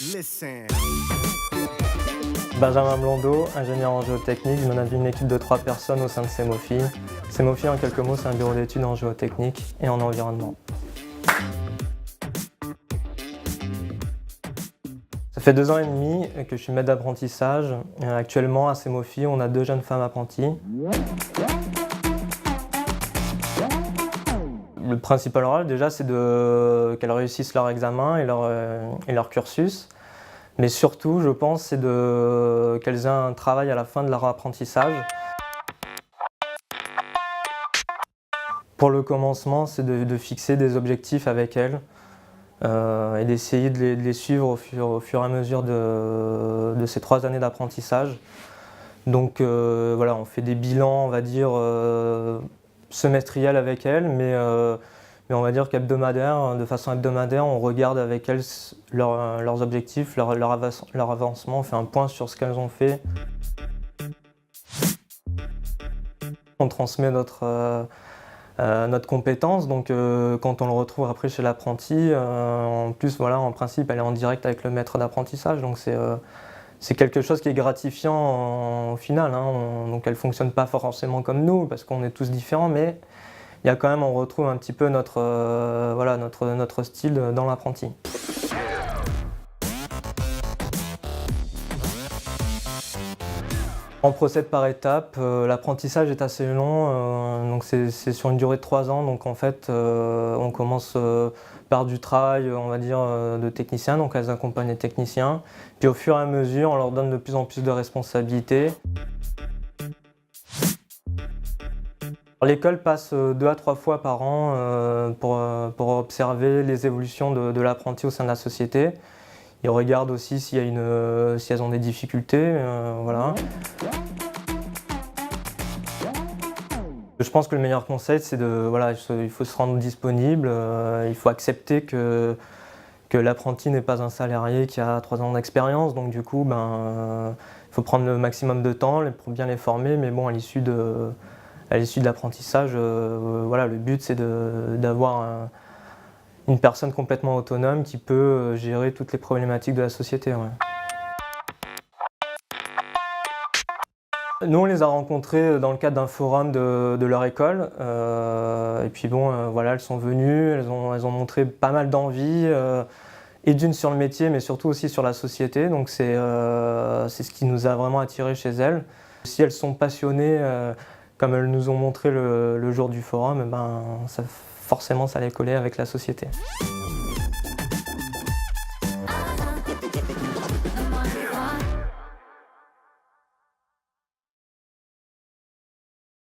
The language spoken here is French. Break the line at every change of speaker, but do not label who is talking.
Listen.
Benjamin Blondeau, ingénieur en géotechnique, je manage une équipe de 3 personnes au sein de Semofi. Semofi, en quelques mots, c'est un bureau d'études en géotechnique et en environnement. Ça fait 2 ans et demi que je suis maître d'apprentissage. Actuellement, à Semofi, on a 2 jeunes femmes apprenties. Le principal rôle, déjà, c'est qu'elles réussissent leur examen et leur cursus. Mais surtout, je pense, c'est qu'elles aient un travail à la fin de leur apprentissage. Pour le commencement, c'est de fixer des objectifs avec elles et d'essayer de les suivre au fur et à mesure de ces 3 années d'apprentissage. Donc voilà, on fait des bilans, on va dire, semestriels avec elles, mais on va dire qu'hebdomadaire, de façon hebdomadaire, on regarde avec elles leurs objectifs, leur avancement, on fait un point sur ce qu'elles ont fait. On transmet notre compétence, donc quand on le retrouve après chez l'apprenti, en plus, voilà, en principe, elle est en direct avec le maître d'apprentissage, donc c'est quelque chose qui est gratifiant au final, hein. Donc elle ne fonctionne pas forcément comme nous, parce qu'on est tous différents, mais il y a quand même, on retrouve un petit peu notre style dans l'apprenti. On procède par étapes, l'apprentissage est assez long, donc c'est sur une durée de 3 ans, donc en fait on commence par du travail, on va dire, de technicien, donc elles accompagnent les techniciens, puis au fur et à mesure on leur donne de plus en plus de responsabilités. L'école passe 2 à 3 fois par an pour observer les évolutions de l'apprenti au sein de la société. Ils regardent aussi si elles ont des difficultés, voilà. Je pense que le meilleur conseil, c'est il faut se rendre disponible, il faut accepter que l'apprenti n'est pas un salarié qui a 3 ans d'expérience, donc du coup, il faut prendre le maximum de temps pour bien les former, mais bon, à l'issue de l'apprentissage, voilà, le but c'est d'avoir une personne complètement autonome qui peut gérer toutes les problématiques de la société. Ouais. Nous, on les a rencontrées dans le cadre d'un forum de leur école. Et puis bon, voilà, elles sont venues, elles ont montré pas mal d'envie, et d'une sur le métier, mais surtout aussi sur la société. Donc c'est ce qui nous a vraiment attirés chez elles. Si elles sont passionnées, comme elles nous ont montré le jour du forum, forcément ça allait coller avec la société.